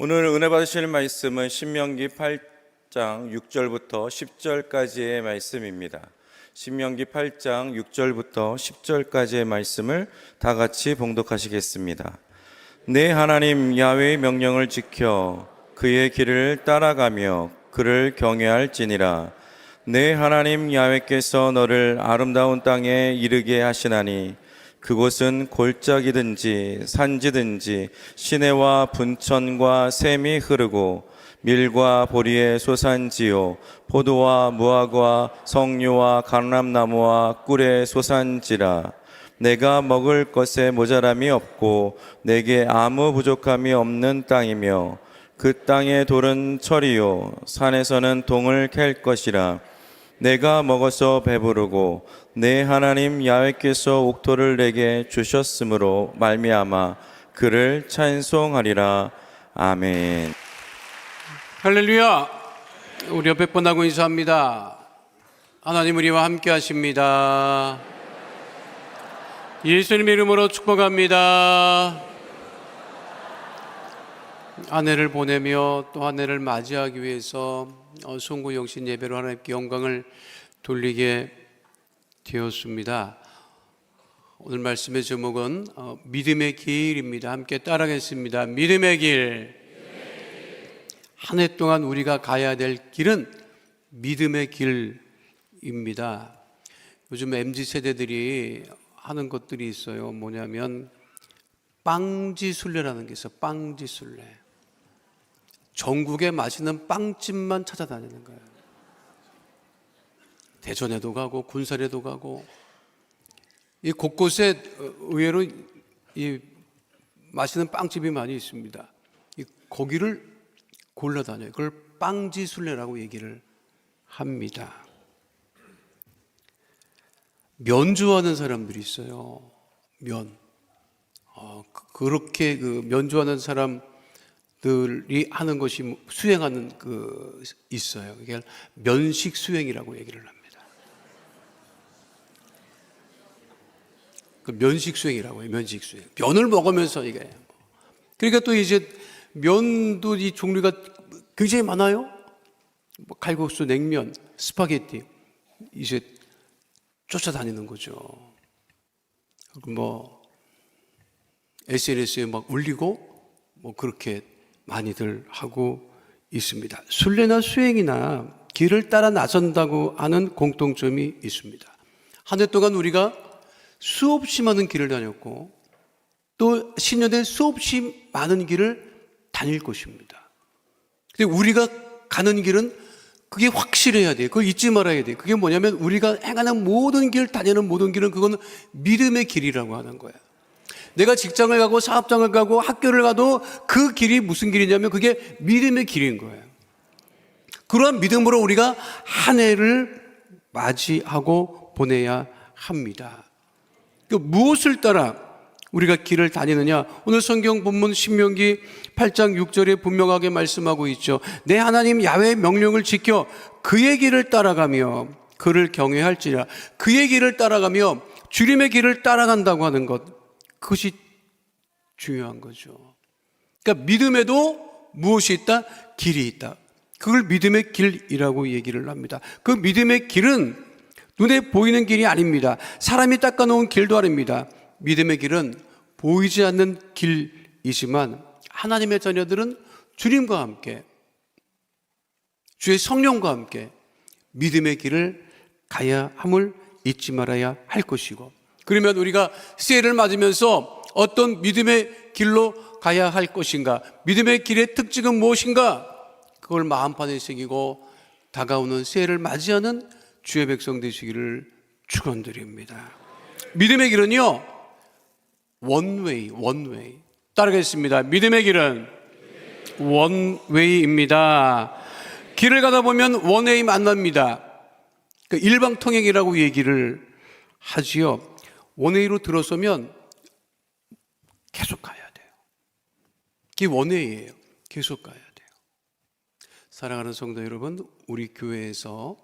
오늘 은혜 받으실 말씀은 신명기 8장 6절부터 10절까지의 말씀입니다. 신명기 8장 6절부터 10절까지의 말씀을 다 같이 봉독하시겠습니다. 내 하나님 야훼의 명령을 지켜 그의 길을 따라가며 그를 경외할지니라. 내 하나님 야훼께서 너를 아름다운 땅에 이르게 하시나니 그곳은 골짜기든지 산지든지 시내와 분천과 샘이 흐르고 밀과 보리의 소산지요 포도와 무화과 석류와 감람나무와 꿀의 소산지라. 내가 먹을 것에 모자람이 없고 내게 아무 부족함이 없는 땅이며 그 땅의 돌은 철이요 산에서는 동을 캘 것이라. 내가 먹어서 배부르고 내 하나님 야훼께서 옥토를 내게 주셨으므로 말미암아 그를 찬송하리라. 아멘. 할렐루야. 우리 옆에 분하고 인사합니다. 하나님 우리와 함께 하십니다. 예수님의 이름으로 축복합니다. 한 해를 보내며 또 한 해를 맞이하기 위해서 송구 영신 예배로 하나님께 영광을 돌리게 되었습니다. 오늘 말씀의 제목은 믿음의 길입니다. 함께 따라하겠습니다. 믿음의 길. 한 해 동안 우리가 가야 될 길은 믿음의 길입니다. 요즘 MZ세대들이 하는 것들이 있어요. 뭐냐면 빵지순례라는 게 있어요. 빵지순례. 전국에 맛있는 빵집만 찾아다니는 거예요. 대전에도 가고 군산에도 가고 이 곳곳에 의외로 이 맛있는 빵집이 많이 있습니다. 이 거기를 골라다녀요. 그걸 빵지순례라고 얘기를 합니다. 면 좋아하는 사람들이 있어요. 면. 그렇게 그 면 좋아하는 사람들이 하는 것이 수행하는 있어요. 이게 면식 수행이라고 얘기를 합니다. 그 면식 수행이라고 해요. 면식 수행. 면을 먹으면서 이게. 그러니까 또 이제 면도 이 종류가 굉장히 많아요. 칼국수, 냉면, 스파게티 이제 쫓아다니는 거죠. SNS에 막 올리고 그렇게 많이들 하고 있습니다. 순례나 수행이나 길을 따라 나선다고 하는 공통점이 있습니다. 한 해 동안 우리가 수없이 많은 길을 다녔고 또 신년에 수없이 많은 길을 다닐 것입니다. 근데 우리가 가는 길은 그게 확실해야 돼요. 그걸 잊지 말아야 돼요. 그게 뭐냐면 우리가 행하는 모든 길, 다니는 모든 길은 그건 믿음의 길이라고 하는 거예요. 내가 직장을 가고 사업장을 가고 학교를 가도 그 길이 무슨 길이냐면 그게 믿음의 길인 거예요. 그러한 믿음으로 우리가 한 해를 맞이하고 보내야 합니다. 무엇을 따라 우리가 길을 다니느냐? 오늘 성경 본문 신명기 8장 6절에 분명하게 말씀하고 있죠. 내 하나님 야훼의 명령을 지켜 그의 길을 따라가며 그를 경외할지라. 그의 길을 따라가며 주님의 길을 따라간다고 하는 것, 그것이 중요한 거죠. 그러니까 믿음에도 무엇이 있다? 길이 있다. 그걸 믿음의 길이라고 얘기를 합니다. 그 믿음의 길은 눈에 보이는 길이 아닙니다. 사람이 닦아놓은 길도 아닙니다. 믿음의 길은 보이지 않는 길이지만 하나님의 자녀들은 주님과 함께 주의 성령과 함께 믿음의 길을 가야 함을 잊지 말아야 할 것이고, 그러면 우리가 새해를 맞으면서 어떤 믿음의 길로 가야 할 것인가, 믿음의 길의 특징은 무엇인가, 그걸 마음판에 새기고 다가오는 새해를 맞이하는 주의 백성 되시기를 축원드립니다. 믿음의 길은요 원웨이. 따르겠습니다. 믿음의 길은 원웨이입니다. 길을 가다 보면 원웨이 만납니다. 일방통행이라고 얘기를 하지요. 원웨이로 들어서면 계속 가야 돼요. 그게 원웨이예요. 계속 가야 돼요. 사랑하는 성도 여러분, 우리 교회에서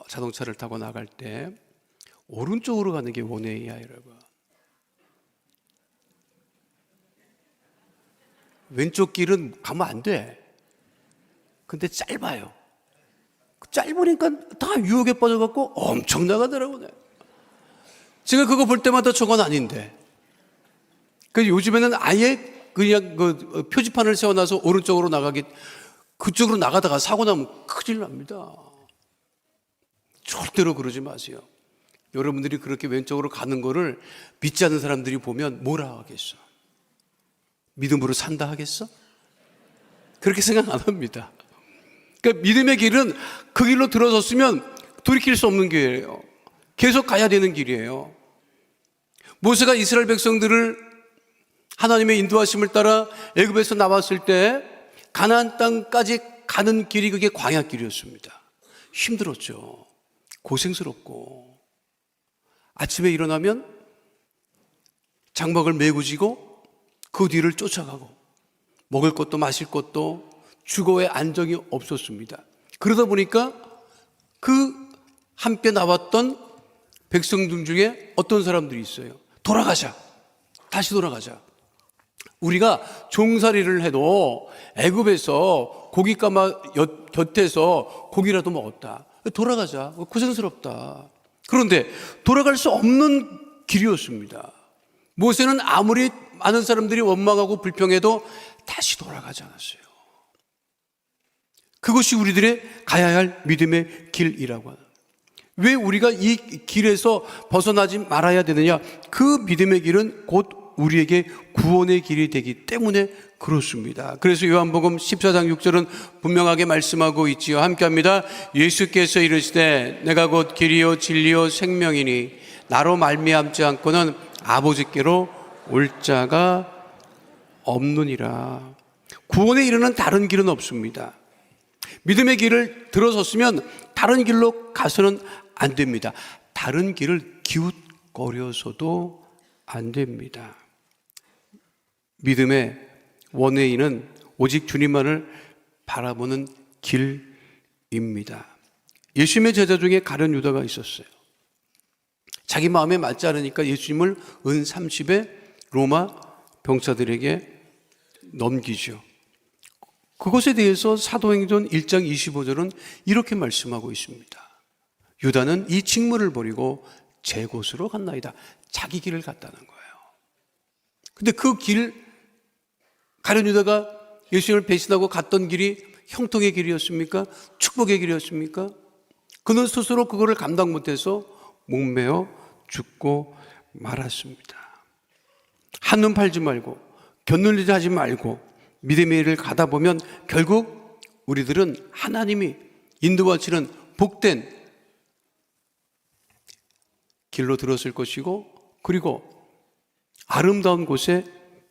자동차를 타고 나갈 때 오른쪽으로 가는 게 원웨이야, 여러분. 왼쪽 길은 가면 안 돼. 근데 짧아요. 짧으니까 다 유혹에 빠져갖고 엄청 나가더라고요. 제가 그거 볼 때마다 저건 아닌데. 그래서 요즘에는 아예 그냥 그 표지판을 세워놔서 오른쪽으로 그쪽으로 나가다가 사고 나면 큰일 납니다. 절대로 그러지 마세요. 여러분들이 그렇게 왼쪽으로 가는 거를 믿지 않는 사람들이 보면 뭐라 하겠어? 믿음으로 산다 하겠어? 그렇게 생각 안 합니다. 그러니까 믿음의 길은 그 길로 들어섰으면 돌이킬 수 없는 길이에요. 계속 가야 되는 길이에요. 모세가 이스라엘 백성들을 하나님의 인도하심을 따라 애굽에서 나왔을 때 가나안 땅까지 가는 길이 그게 광야길이었습니다. 힘들었죠. 고생스럽고 아침에 일어나면 장막을 메고 지고 그 뒤를 쫓아가고 먹을 것도 마실 것도 주거의 안정이 없었습니다. 그러다 보니까 그 함께 나왔던 백성들 중에 어떤 사람들이 있어요. 돌아가자. 다시 돌아가자. 우리가 종살이를 해도 애굽에서 고깃가마 곁에서 고기라도 먹었다. 돌아가자. 고생스럽다. 그런데 돌아갈 수 없는 길이었습니다. 모세는 아무리 많은 사람들이 원망하고 불평해도 다시 돌아가지 않았어요. 그것이 우리들의 가야 할 믿음의 길이라고 하는. 왜 우리가 이 길에서 벗어나지 말아야 되느냐? 그 믿음의 길은 곧 우리에게 구원의 길이 되기 때문에 그렇습니다. 그래서 요한복음 14장 6절은 분명하게 말씀하고 있지요. 함께합니다. 예수께서 이르시되 내가 곧 길이요 진리요 생명이니 나로 말미암지 않고는 아버지께로 올 자가 없느니라. 구원에 이르는 다른 길은 없습니다. 믿음의 길을 들어섰으면 다른 길로 가서는 안 됩니다. 다른 길을 기웃거려서도 안 됩니다. 믿음의 원웨이는 오직 주님만을 바라보는 길입니다. 예수님의 제자 중에 가룟 유다가 있었어요. 자기 마음에 맞지 않으니까 예수님을 은 30에 로마 병사들에게 넘기죠. 그것에 대해서 사도행전 1장 25절은 이렇게 말씀하고 있습니다. 유다는 이 직무를 버리고 제 곳으로 갔나이다. 자기 길을 갔다는 거예요. 근데 그 길, 가룟 유다가 예수님을 배신하고 갔던 길이 형통의 길이었습니까? 축복의 길이었습니까? 그는 스스로 그거를 감당 못해서 목매어 죽고 말았습니다. 한눈 팔지 말고 곁눈질지 하지 말고 믿음의 일을 가다 보면 결국 우리들은 하나님이 인도하시는 복된 길로 들었을 것이고 그리고 아름다운 곳에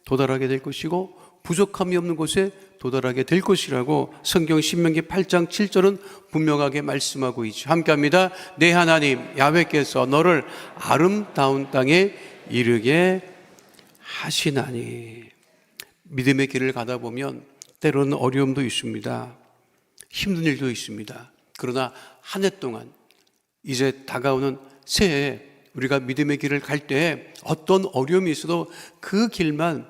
도달하게 될 것이고 부족함이 없는 곳에 도달하게 될 것이라고 성경 신명기 8장 7절은 분명하게 말씀하고 있죠. 함께합니다. 내 하나님 야훼께서 너를 아름다운 땅에 이르게 하시나니. 믿음의 길을 가다 보면 때로는 어려움도 있습니다. 힘든 일도 있습니다. 그러나 한 해 동안 이제 다가오는 새해에 우리가 믿음의 길을 갈 때 어떤 어려움이 있어도 그 길만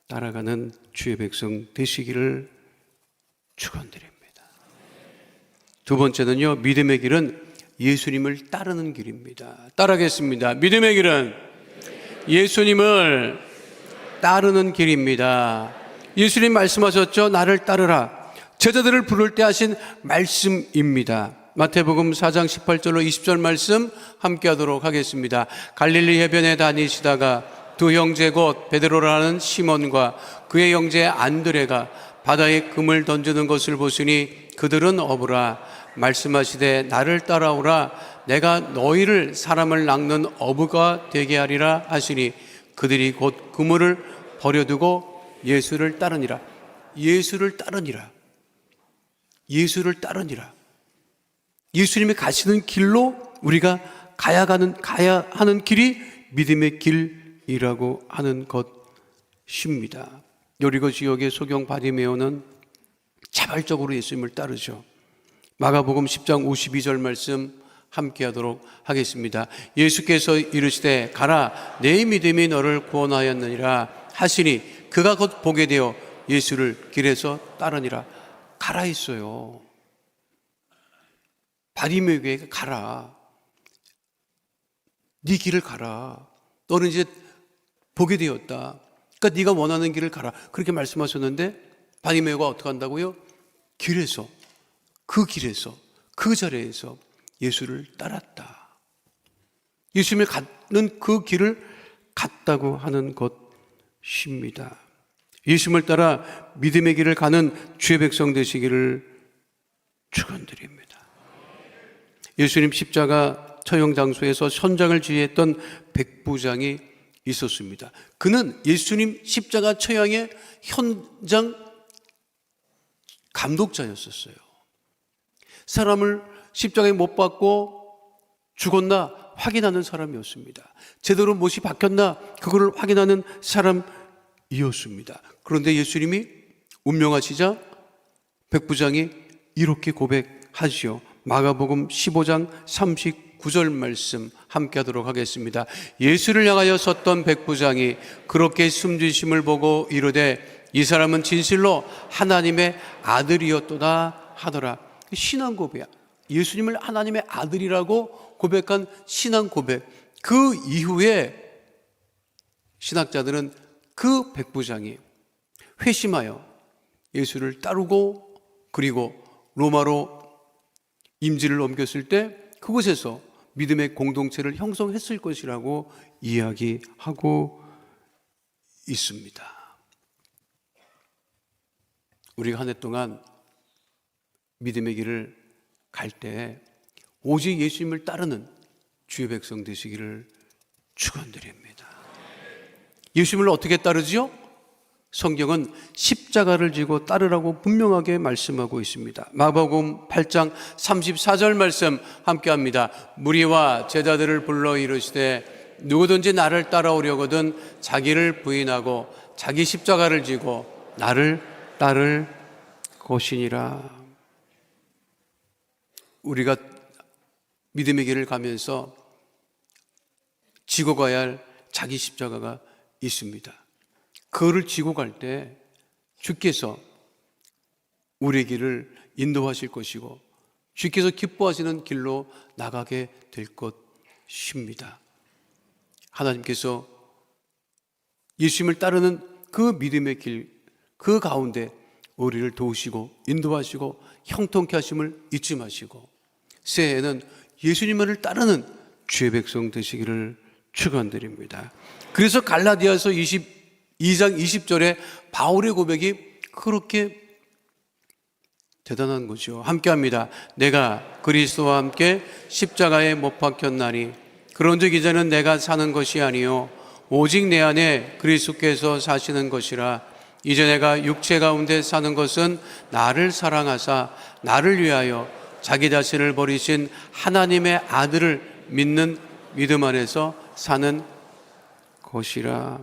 따라가는 주의 백성 되시기를 축원드립니다. 두 번째는요, 믿음의 길은 예수님을 따르는 길입니다. 따라하겠습니다. 믿음의 길은 예수님을 따르는 길입니다. 예수님 말씀하셨죠. 나를 따르라. 제자들을 부를 때 하신 말씀입니다. 마태복음 4장 18절로 20절 말씀 함께 하도록 하겠습니다. 갈릴리 해변에 다니시다가 두 형제 곧 베드로라는 시몬과 그의 형제 안드레가 바다에 금을 던지는 것을 보시니 그들은 어부라. 말씀하시되 나를 따라오라. 내가 너희를 사람을 낚는 어부가 되게 하리라 하시니 그들이 곧 그물을 버려두고 예수를 따르니라. 예수를 따르니라. 예수를 따르니라. 예수님이 가시는 길로 우리가 가야 하는 길이 믿음의 길이라고 하는 것입니다. 여리고 지역의 소경 바디메오는 자발적으로 예수님을 따르죠. 마가복음 10장 52절 말씀 함께 하도록 하겠습니다. 예수께서 이르시되 가라 내 믿음이 너를 구원하였느니라 하시니 그가 곧 보게 되어 예수를 길에서 따르니라. 가라 했어요. 바리매에게 가라. 네 길을 가라. 너는 이제 보게 되었다. 그러니까 네가 원하는 길을 가라. 그렇게 말씀하셨는데 바리매가 어떻게 한다고요? 길에서, 그 길에서, 그 자리에서 예수를 따랐다. 예수님을 가는 그 길을 갔다고 하는 것입니다. 예수님을 따라 믿음의 길을 가는 주의 백성 되시기를 축원드립니다. 예수님 십자가 처형 장소에서 현장을 지휘했던 백부장이 있었습니다. 그는 예수님 십자가 처형의 현장 감독자였었어요. 사람을 십자가에 못 박고 죽었나 확인하는 사람이었습니다. 제대로 못이 박혔나 그거를 확인하는 사람이었습니다. 그런데 예수님이 운명하시자 백부장이 이렇게 고백하지요. 마가복음 15장 39절 말씀 함께 하도록 하겠습니다. 예수를 향하여 섰던 백부장이 그렇게 숨지심을 보고 이르되 이 사람은 진실로 하나님의 아들이었도다 하더라. 신앙 고백이야. 예수님을 하나님의 아들이라고 고백한 신앙 고백. 그 이후에 신학자들은 그 백부장이 회심하여 예수를 따르고 그리고 로마로 임지를 옮겼을 때 그곳에서 믿음의 공동체를 형성했을 것이라고 이야기하고 있습니다. 우리가 한 해 동안 믿음의 길을 갈 때 오직 예수님을 따르는 주의 백성 되시기를 축원드립니다. 예수님을 어떻게 따르지요? 성경은 십자가를 지고 따르라고 분명하게 말씀하고 있습니다. 마가복음 8장 34절 말씀 함께합니다. 무리와 제자들을 불러 이르시되 누구든지 나를 따라오려거든 자기를 부인하고 자기 십자가를 지고 나를 따를 것이니라. 우리가 믿음의 길을 가면서 지고 가야 할 자기 십자가가 있습니다. 그거를 지고 갈 때 주께서 우리의 길을 인도하실 것이고 주께서 기뻐하시는 길로 나가게 될 것입니다. 하나님께서 예수님을 따르는 그 믿음의 길, 그 가운데 우리를 도우시고 인도하시고 형통케 하심을 잊지 마시고 새해에는 예수님을 따르는 주의 백성 되시기를 축원드립니다. 그래서 갈라디아서 22장 20절에 바울의 고백이 그렇게 대단한 거죠. 함께합니다. 내가 그리스도와 함께 십자가에 못 박혔나니 그런즉 이제는 내가 사는 것이 아니요 오직 내 안에 그리스도께서 사시는 것이라. 이제 내가 육체 가운데 사는 것은 나를 사랑하사 나를 위하여 자기 자신을 버리신 하나님의 아들을 믿는 믿음 안에서 사는 것이라.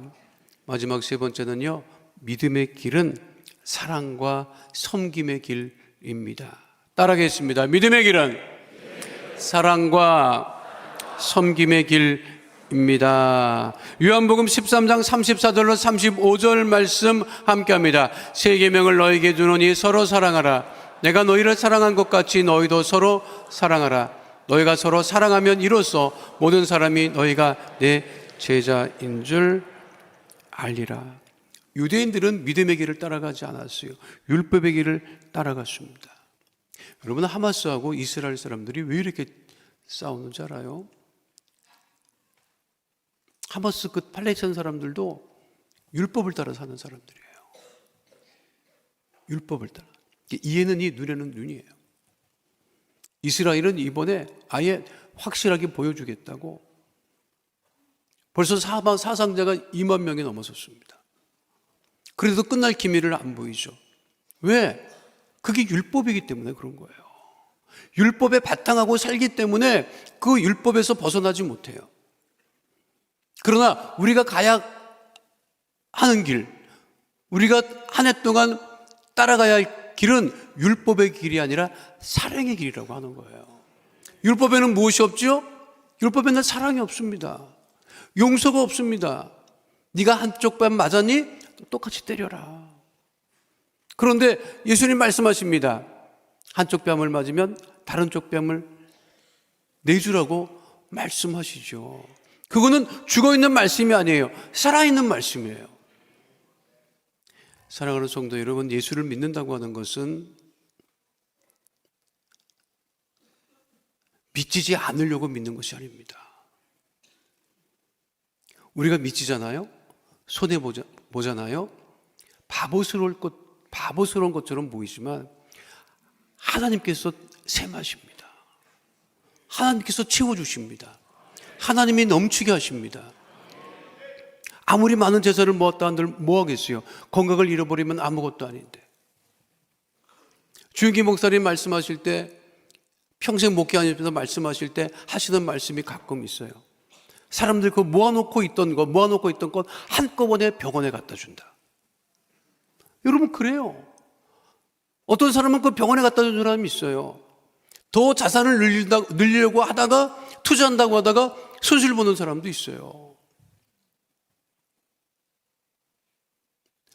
마지막 세 번째는요, 믿음의 길은 사랑과 섬김의 길입니다. 따라하겠습니다. 믿음의 길은 사랑과 섬김의 길입니다. 요한복음 13장 34절로 35절 말씀 함께합니다. 새 계명을 너희에게 주노니 서로 사랑하라. 내가 너희를 사랑한 것 같이 너희도 서로 사랑하라. 너희가 서로 사랑하면 이로써 모든 사람이 너희가 내 제자인 줄 알리라. 유대인들은 믿음의 길을 따라가지 않았어요. 율법의 길을 따라갔습니다. 여러분, 하마스하고 이스라엘 사람들이 왜 이렇게 싸우는 줄 알아요? 하마스 그 팔레스타인 사람들도 율법을 따라 사는 사람들이에요. 율법을 따라. 이에는 이, 눈에는 눈이에요. 이스라엘은 이번에 아예 확실하게 보여주겠다고 벌써 사상자가 2만 명이 넘어섰습니다. 그래도 끝날 기미를 안 보이죠. 왜? 그게 율법이기 때문에 그런 거예요. 율법에 바탕하고 살기 때문에 그 율법에서 벗어나지 못해요. 그러나 우리가 가야 하는 길, 우리가 한 해 동안 따라가야 할 길은 율법의 길이 아니라 사랑의 길이라고 하는 거예요. 율법에는 무엇이 없죠? 율법에는 사랑이 없습니다. 용서가 없습니다. 네가 한쪽 뺨 맞았니? 똑같이 때려라. 그런데 예수님 말씀하십니다. 한쪽 뺨을 맞으면 다른 쪽 뺨을 내주라고 말씀하시죠. 그거는 죽어있는 말씀이 아니에요. 살아있는 말씀이에요. 사랑하는 성도 여러분, 예수를 믿는다고 하는 것은 믿지 않으려고 믿는 것이 아닙니다. 우리가 믿지잖아요. 손해보잖아요. 바보스러운 것처럼 보이지만 하나님께서 샘하십니다. 하나님께서 채워주십니다. 하나님이 넘치게 하십니다. 아무리 많은 재산을 모았다 한들 뭐 하겠어요? 건강을 잃어버리면 아무것도 아닌데. 주윤기 목사님 말씀하실 때, 평생 목회하면서 말씀하실 때 하시는 말씀이 가끔 있어요. 사람들 그 모아놓고 있던 것 한꺼번에 병원에 갖다 준다. 여러분, 그래요. 어떤 사람은 그 병원에 갖다 준 사람이 있어요. 더 자산을 늘리려고 하다가, 투자한다고 하다가 손실 보는 사람도 있어요.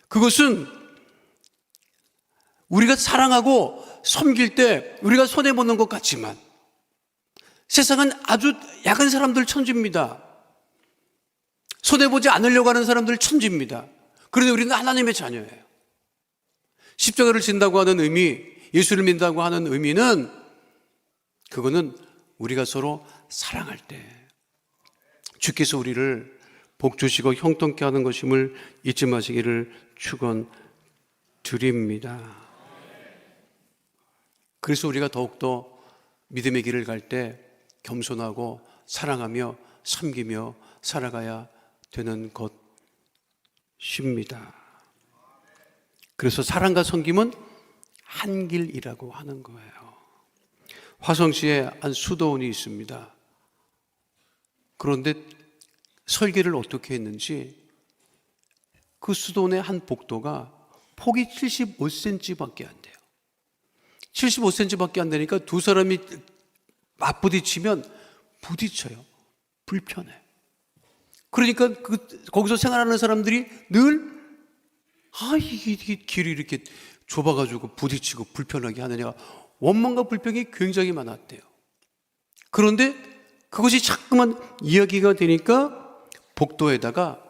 그것은 우리가 사랑하고 섬길 때 우리가 손해보는 것 같지만 세상은 아주 약한 사람들 천지입니다. 손해보지 않으려고 하는 사람들 천지입니다. 그런데 우리는 하나님의 자녀예요. 십자가를 진다고 하는 의미, 예수를 믿는다고 하는 의미는 그거는 우리가 서로 사랑할 때 주께서 우리를 복 주시고 형통케 하는 것임을 잊지 마시기를 축원드립니다. 그래서 우리가 더욱더 믿음의 길을 갈 때 겸손하고 사랑하며 섬기며 살아가야 되는 것입니다. 그래서 사랑과 섬김은 한 길이라고 하는 거예요. 화성시에 한 수도원이 있습니다. 그런데 설계를 어떻게 했는지 그 수도원의 한 복도가 폭이 75cm밖에 안 돼요. 75cm밖에 안 되니까 두 사람이 맞부딪히면 부딪혀요. 불편해. 그러니까 거기서 생활하는 사람들이 늘 이게 길이 이렇게 좁아가지고 부딪히고 불편하게 하느냐 원망과 불평이 굉장히 많았대요. 그런데 그것이 자꾸만 이야기가 되니까 복도에다가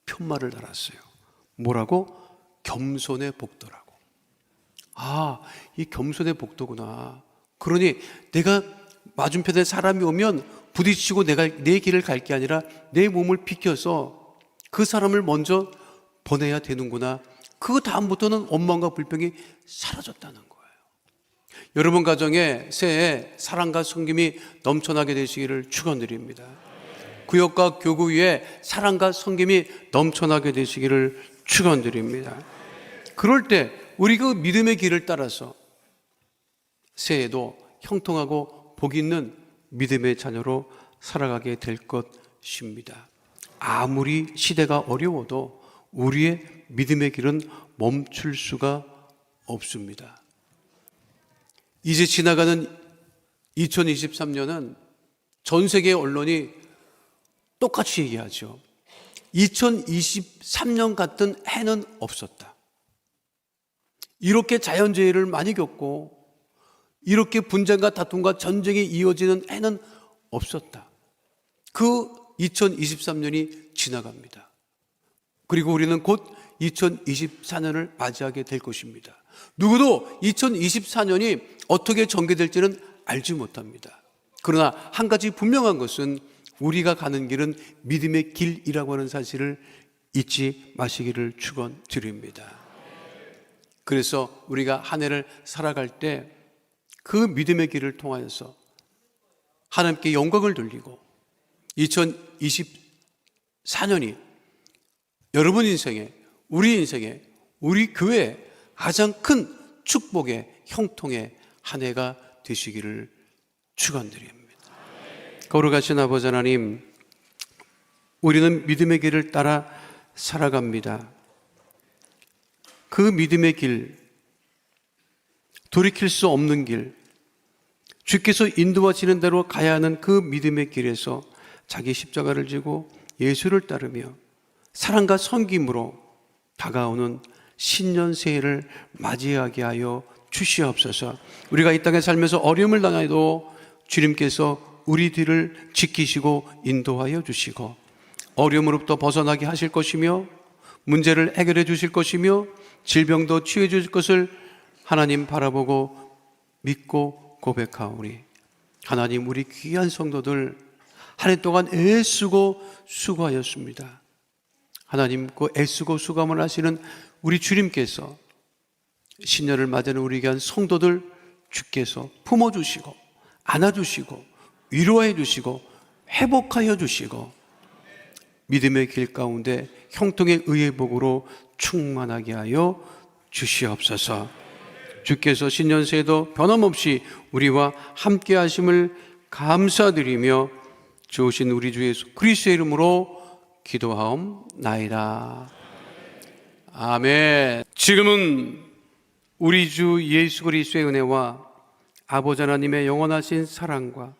편말을 달았어요. 뭐라고? 겸손의 복도라고. 이 겸손의 복도구나. 그러니 내가 맞은편에 사람이 오면 부딪히고 내가 내 길을 갈 게 아니라 내 몸을 비켜서 그 사람을 먼저 보내야 되는구나. 그 다음부터는 원망과 불평이 사라졌다는 거예요. 여러분 가정에 새해 사랑과 섬김이 넘쳐나게 되시기를 축원드립니다. 구역과 교구 위에 사랑과 섬김이 넘쳐나게 되시기를 축원드립니다. 그럴 때 우리 그 믿음의 길을 따라서 새해도 형통하고 복 있는 믿음의 자녀로 살아가게 될 것입니다. 아무리 시대가 어려워도 우리의 믿음의 길은 멈출 수가 없습니다. 이제 지나가는 2023년은 전 세계 언론이 똑같이 얘기하죠. 2023년 같은 해는 없었다. 이렇게 자연재해를 많이 겪고 이렇게 분쟁과 다툼과 전쟁이 이어지는 해는 없었다. 그 2023년이 지나갑니다. 그리고 우리는 곧 2024년을 맞이하게 될 것입니다. 누구도 2024년이 어떻게 전개될지는 알지 못합니다. 그러나 한 가지 분명한 것은 우리가 가는 길은 믿음의 길이라고 하는 사실을 잊지 마시기를 축원드립니다. 그래서 우리가 한 해를 살아갈 때 그 믿음의 길을 통하여서 하나님께 영광을 돌리고 2024년이 여러분 인생에, 우리 인생에, 우리 교회에 가장 큰 축복의 형통의 한 해가 되시기를 축원드립니다. 거룩하신 아버지 하나님, 우리는 믿음의 길을 따라 살아갑니다. 그 믿음의 길, 돌이킬 수 없는 길, 주께서 인도하시는 대로 가야 하는 그 믿음의 길에서 자기 십자가를 지고 예수를 따르며 사랑과 섬김으로 다가오는 신년 새해를 맞이하게 하여 주시옵소서. 우리가 이 땅에 살면서 어려움을 당해도 주님께서 우리 뒤를 지키시고 인도하여 주시고 어려움으로부터 벗어나게 하실 것이며 문제를 해결해 주실 것이며 질병도 치유해 주실 것을 하나님 바라보고 믿고 고백하오니 하나님, 우리 귀한 성도들 한 해 동안 애쓰고 수고하였습니다. 하나님, 그 애쓰고 수고함을 하시는 우리 주님께서 신년을 맞이하는 우리 귀한 성도들 주께서 품어주시고 안아주시고 위로해 주시고 회복하여 주시고 믿음의 길 가운데 형통의 의의 복으로 충만하게 하여 주시옵소서. 주께서 신년 새해도 변함없이 우리와 함께 하심을 감사드리며 주오신 우리 주 예수 그리스도의 이름으로 기도하옵나이다. 아멘. 지금은 우리 주 예수 그리스도의 은혜와 아버지 하나님의 영원하신 사랑과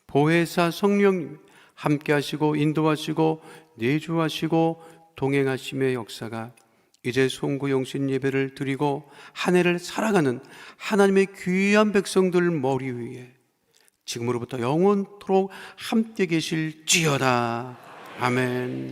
보혜사 성령님 함께 하시고 인도하시고 내주하시고 동행하심의 역사가 이제 송구영신 예배를 드리고 한 해를 살아가는 하나님의 귀한 백성들 머리 위에 지금으로부터 영원토록 함께 계실지어다. 아멘.